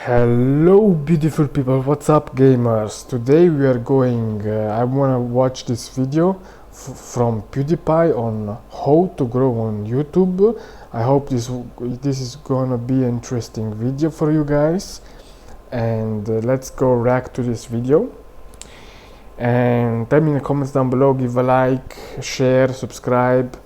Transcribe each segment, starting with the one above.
Hello beautiful people, what's up gamers? Today we are going, I wanna watch this video from Pewdiepie on how to grow on YouTube. I hope this is gonna be an interesting video for you guys. And let's go react to this video. And tell me in the comments down below, give a like, share, subscribe.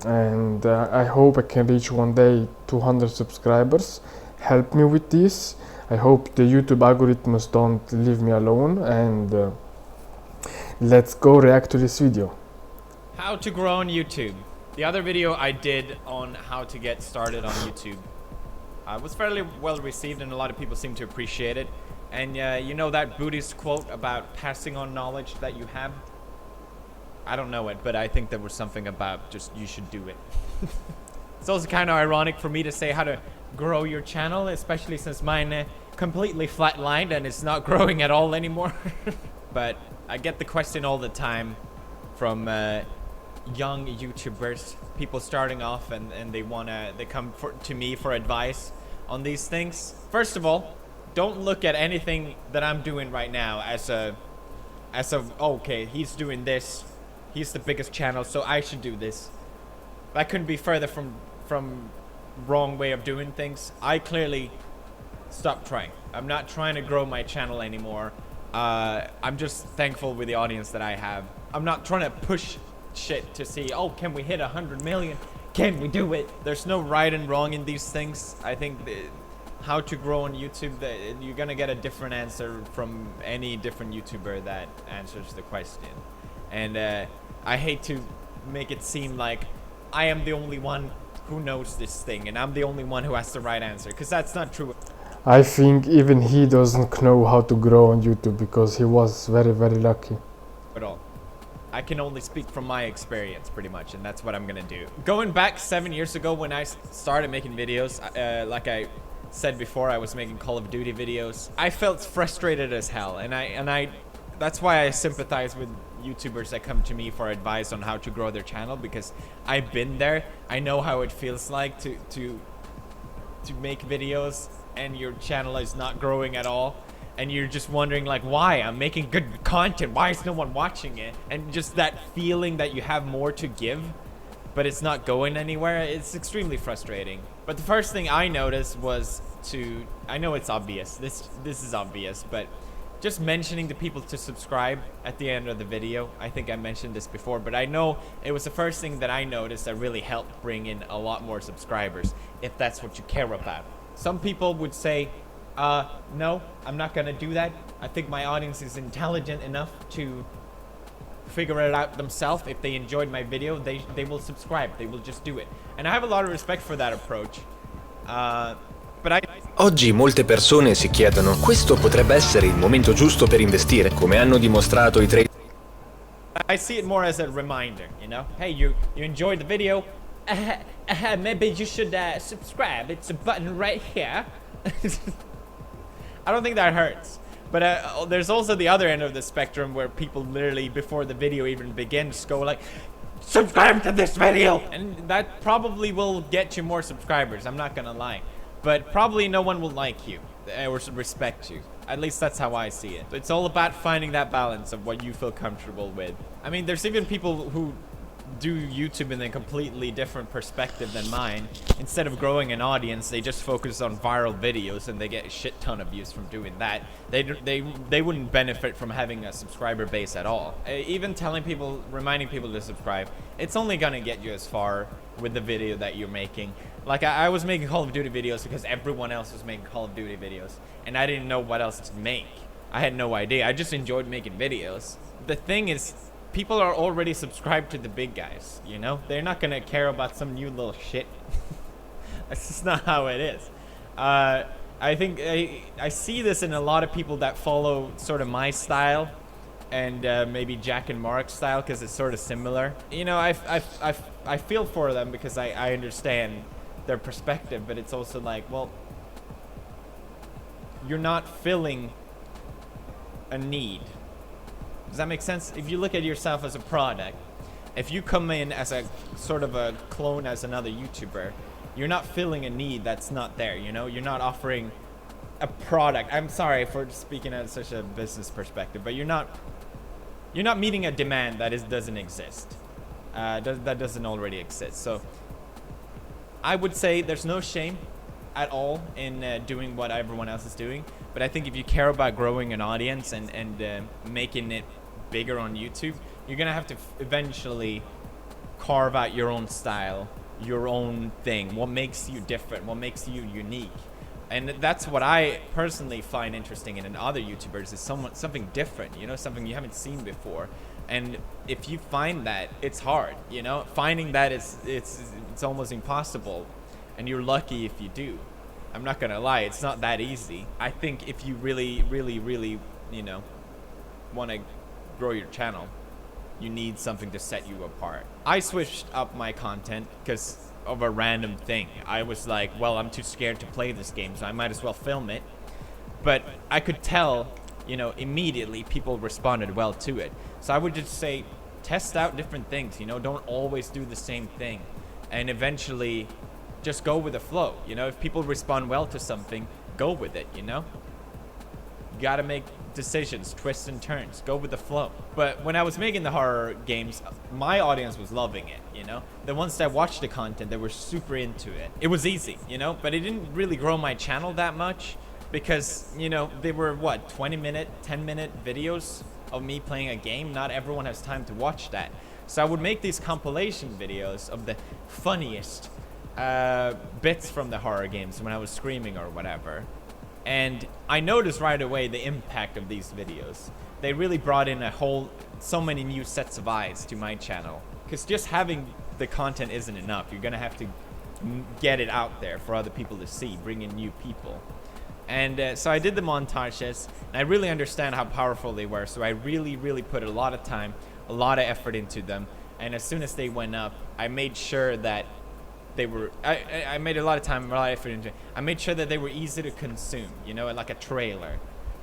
And I hope I can reach one day 200 subscribers. Help me with this. I hope the YouTube algorithms don't leave me alone, and let's go react to this video. How to grow on YouTube. The other video I did on how to get started on YouTube was fairly well received, and a lot of people seem to appreciate it. And you know that Buddhist quote about passing on knowledge that you have? I don't know it, but I think there was something about just you should do it. It's also kind of ironic for me to say how to grow your channel, especially since mine completely flatlined and it's not growing at all anymore. But I get the question all the time from young YouTubers, people starting off, and they come to me for advice on these things. First of all, don't look at anything that I'm doing right now as a okay, he's doing this, he's the biggest channel, so I should do this. That couldn't be further from wrong way of doing things. I clearly stopped trying. I'm not trying to grow my channel anymore. I'm just thankful with the audience that I have. I'm not trying to push shit to see, oh, can we hit 100 million? Can we do it? There's no right and wrong in these things. I think how to grow on YouTube, you're gonna get a different answer from any different YouTuber that answers the question. And I hate to make it seem like I am the only one who knows this thing and I'm the only one who has the right answer, because that's not true I think even he doesn't know how to grow on YouTube because he was very lucky. at all. I can only speak from my experience pretty much, and that's what I'm gonna do. Going back 7 years ago when I started making videos, like I said before, I was making Call of Duty videos. I felt frustrated as hell, and I that's why I sympathize with YouTubers that come to me for advice on how to grow their channel, because I've been there. I know how it feels like to make videos and your channel is not growing at all, and you're just wondering like, why? I'm making good content, why is no one watching it? And just that feeling that you have more to give but it's not going anywhere, it's extremely frustrating. But the first thing I noticed was I know it's obvious, this is obvious, but just mentioning to people to subscribe at the end of the video. I think I mentioned this before, but I know it was the first thing that I noticed that really helped bring in a lot more subscribers, if that's what you care about. Some people would say, no, I'm not gonna do that. I think my audience is intelligent enough to figure it out themselves. If they enjoyed my video, they will subscribe, they will just do it. And I have a lot of respect for that approach. Oggi molte persone si chiedono: questo potrebbe essere il momento giusto per investire, come hanno dimostrato i trader. I see it more as a reminder, you know? Hey, you enjoyed the video? Maybe you should subscribe. It's a button right here. I don't think that hurts. But there's also the other end of the spectrum where people literally, before the video even begins, go like, subscribe to this video! And that probably will get you more subscribers, I'm not gonna lie. But probably no one will like you or respect you. At least that's how I see it. It's all about finding that balance of what you feel comfortable with. I mean, there's even people who do YouTube in a completely different perspective than mine. Instead of growing an audience, they just focus on viral videos and they get a shit ton of views from doing that. They wouldn't benefit from having a subscriber base at all. Even telling people, reminding people to subscribe, it's only gonna get you as far with the video that you're making. Like I was making Call of Duty videos because everyone else was making Call of Duty videos, and I didn't know what else to make. I had no idea. I just enjoyed making videos. The thing is, people are already subscribed to the big guys, you know? They're not gonna care about some new little shit. That's just not how it is. I think I see this in a lot of people that follow sort of my style and maybe Jack and Mark's style, because it's sort of similar. You know, I feel for them because I understand their perspective, but it's also like, well, you're not filling a need. Does that make sense? If you look at yourself as a product, if you come in as a sort of a clone as another YouTuber, you're not filling a need that's not there, you know? You're not offering a product. I'm sorry for speaking at such a business perspective, but you're not meeting a demand that doesn't exist. That doesn't already exist. So I would say there's no shame at all in doing what everyone else is doing. But I think if you care about growing an audience and making it bigger on YouTube, you're gonna have to eventually carve out your own style, your own thing. What makes you different? What makes you unique? And that's what I personally find interesting in other YouTubers is something different, you know, something you haven't seen before. And if you find that, it's hard, you know. Finding that it's almost impossible, and you're lucky if you do. I'm not gonna lie, it's not that easy. I think if you really, you know, want to grow your channel, you need something to set you apart. I switched up my content because of a random thing. I was like, well, I'm too scared to play this game, so I might as well film it. But I could tell, you know, immediately people responded well to it. So I would just say, test out different things, you know, don't always do the same thing. And eventually just go with the flow, you know. If people respond well to something, go with it, you know. You gotta make decisions, twists and turns, go with the flow. But when I was making the horror games, my audience was loving it, you know. The ones that watched the content, they were super into it. It was easy, you know, but it didn't really grow my channel that much because, you know, they were what, 20-minute, 10-minute videos of me playing a game. Not everyone has time to watch that. So I would make these compilation videos of the funniest bits from the horror games when I was screaming or whatever. And I noticed right away the impact of these videos. They really brought in so many new sets of eyes to my channel. Because just having the content isn't enough. You're gonna have to get it out there for other people to see, bring in new people. And so I did the montages, and I really understand how powerful they were. So I really put a lot of time, a lot of effort into them. And as soon as they went up, I made sure that they were, I made a lot of time, a lot of effort into it. I made sure that they were easy to consume, you know, like a trailer.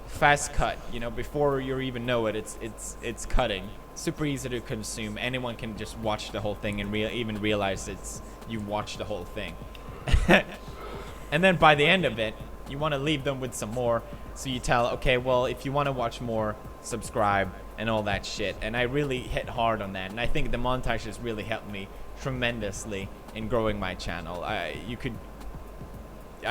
Fast cut, you know, before you even know it, it's cutting. Super easy to consume. Anyone can just watch the whole thing and even realize you watched the whole thing. And then by the end of it, you want to leave them with some more. So you tell, okay, well, if you want to watch more, subscribe and all that shit. And I really hit hard on that. And I think the montages really helped me tremendously in growing my channel. I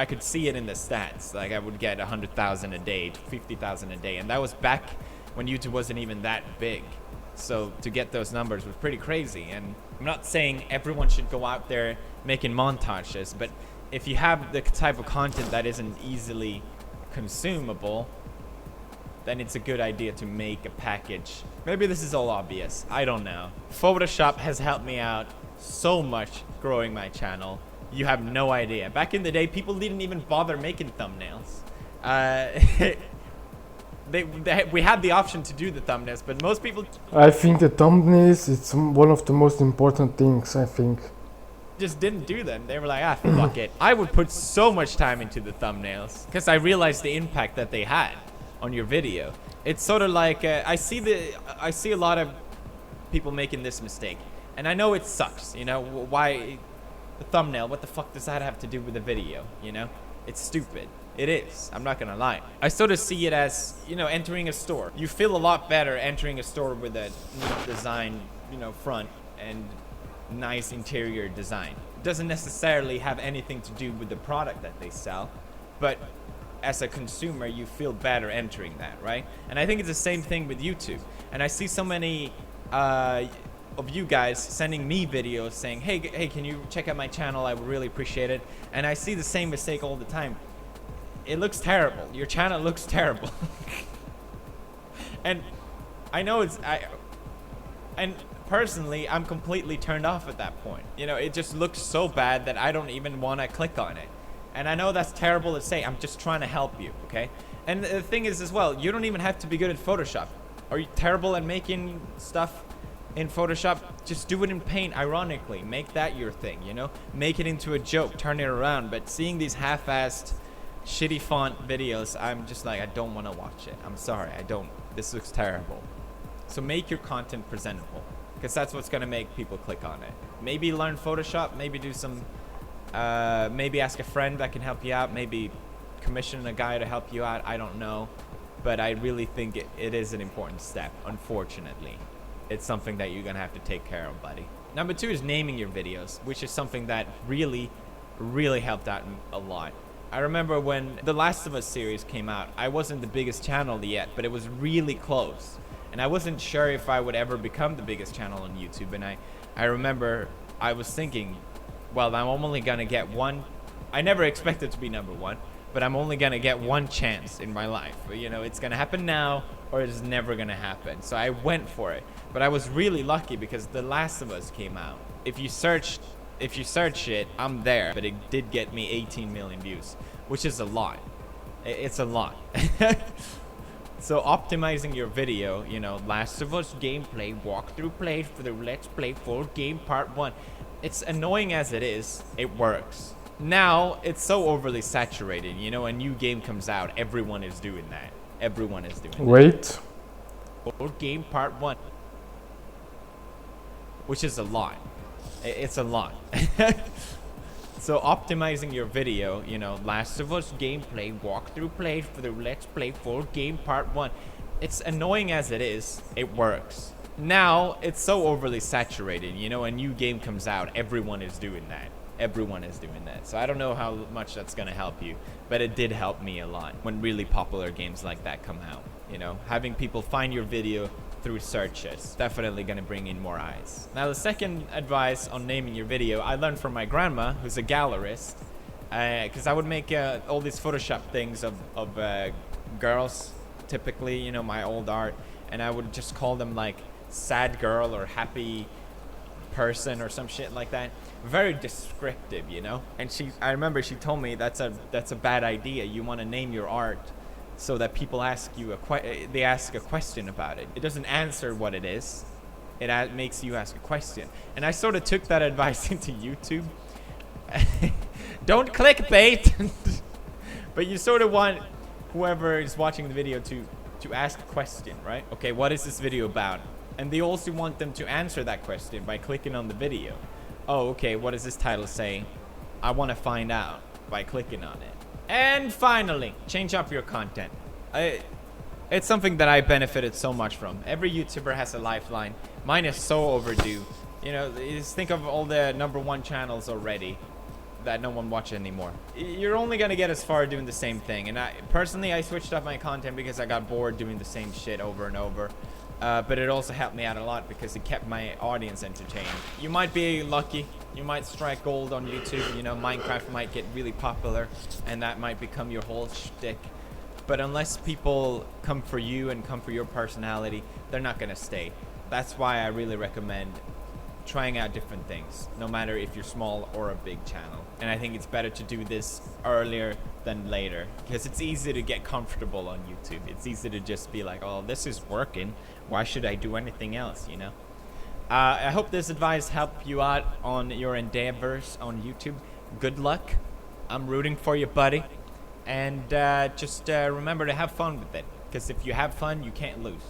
could see it in the stats. Like I would get 100,000 a day, 50,000 a day, and that was back when YouTube wasn't even that big. So to get those numbers was pretty crazy. And I'm not saying everyone should go out there making montages, but if you have the type of content that isn't easily consumable, then it's a good idea to make a package. Maybe this is all obvious, I don't know. Photoshop has helped me out so much growing my channel. You have no idea. Back in the day, people didn't even bother making thumbnails. We had the option to do the thumbnails, but most people I think the thumbnails, it's one of the most important things, I think. just didn't do them. They were like, ah, fuck it. I would put so much time into the thumbnails because I realized the impact that they had on your video. It's sort of like I see a lot of people making this mistake, and I know it sucks. You know, why the thumbnail? What the fuck does that have to do with the video? You know, it's stupid. It is. I'm not gonna lie. I sort of see it as, you know, entering a store. You feel a lot better entering a store with a neat design, you know, front and nice interior design. It doesn't necessarily have anything to do with the product that they sell, but as a consumer, you feel better entering that, right? And I think it's the same thing with YouTube. And I see so many of you guys sending me videos saying, hey, can you check out my channel? I would really appreciate it. And I see the same mistake all the time. It looks terrible. Your channel looks terrible. And I know and personally, I'm completely turned off at that point. You know, it just looks so bad that I don't even want to click on it. And I know that's terrible to say. I'm just trying to help you, okay? And the thing is as well, you don't even have to be good at Photoshop. Are you terrible at making stuff in Photoshop? Just do it in Paint, ironically. Make that your thing, you know? Make it into a joke, turn it around. But seeing these half-assed, shitty font videos, I'm just like, I don't want to watch it. I'm sorry, I don't. This looks terrible. So make your content presentable, because that's what's going to make people click on it. Maybe learn Photoshop, maybe do some... maybe ask a friend that can help you out. Maybe, commission a guy to help you out, I don't know. But I really think it is an important step, unfortunately. It's something that you're gonna have to take care of, buddy. Number 2 is naming your videos, which is something that really helped out a lot. I remember when the Last of Us series came out, I wasn't the biggest channel yet, but it was really close. And I wasn't sure if I would ever become the biggest channel on YouTube. And I remember I was thinking, well, I'm only gonna get one. I never expected to be number 1, but I'm only gonna get one chance in my life. You know, it's gonna happen now or it's never gonna happen. So I went for it. But I was really lucky because The Last of Us came out. If you search it, I'm there. But it did get me 18 million views, which is a lot. It's a lot. So optimizing your video, you know, Last of Us gameplay, walkthrough playthrough, let's play full game part 1. It's annoying as it is, it works. Now, it's so overly saturated, you know, a new game comes out, everyone is doing that. Everyone is doing Wait. that. Full game part 1. Which is a lot. It's a lot. So optimizing your video, you know, Last of Us gameplay, walkthrough playthrough, let's play full game part 1. It's annoying as it is, it works. Now, it's so overly saturated, you know, a new game comes out, everyone is doing that. Everyone is doing that. So I don't know how much that's gonna help you, but it did help me a lot when really popular games like that come out. You know, having people find your video through searches definitely gonna bring in more eyes. Now the second advice on naming your video I learned from my grandma, who's a gallerist, because I would make all these Photoshop things of girls, typically, you know, my old art, and I would just call them like sad girl or happy person or some shit like that. Very descriptive, you know. And I remember she told me that's a bad idea. You want to name your art so that people ask you they ask a question about it. It doesn't answer what it is. It makes you ask a question. And I sort of took that advice into YouTube. Don't clickbait. But you sort of want whoever is watching the video to ask a question, right? Okay, what is this video about? And they also want them to answer that question by clicking on the video. Oh, okay, what does this title say? I want to find out by clicking on it. And finally, change up your content. It's something that I benefited so much from. Every YouTuber has a lifeline. Mine is so overdue. You know, just think of all the #1 channels already that no one watches anymore. You're only gonna get as far doing the same thing. And personally, I switched up my content because I got bored doing the same shit over and over. But it also helped me out a lot because it kept my audience entertained. You might be lucky. You might strike gold on YouTube. You know, Minecraft might get really popular and that might become your whole shtick. But unless people come for you and come for your personality, they're not gonna stay. That's why I really recommend trying out different things, no matter if you're small or a big channel. And I think it's better to do this earlier than later because it's easy to get comfortable on YouTube. It's easy to just be like, oh, this is working. Why should I do anything else, you know? I hope this advice helped you out on your endeavors on YouTube. Good luck. I'm rooting for you, buddy. And just remember to have fun with it, because if you have fun, you can't lose.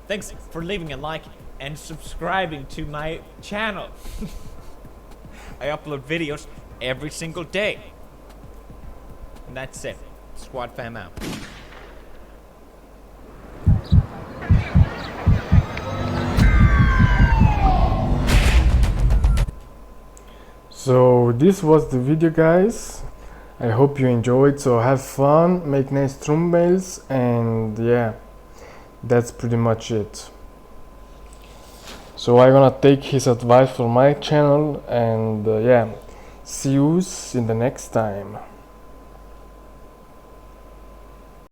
Thanks for leaving a like and subscribing to my channel. I upload videos every single day. And that's it. Squad fam out. So this was the video, guys. I hope you enjoyed. So have fun, make nice thumbnails, and yeah, that's pretty much it. So I'm gonna take his advice for my channel, and yeah, see you in the next time.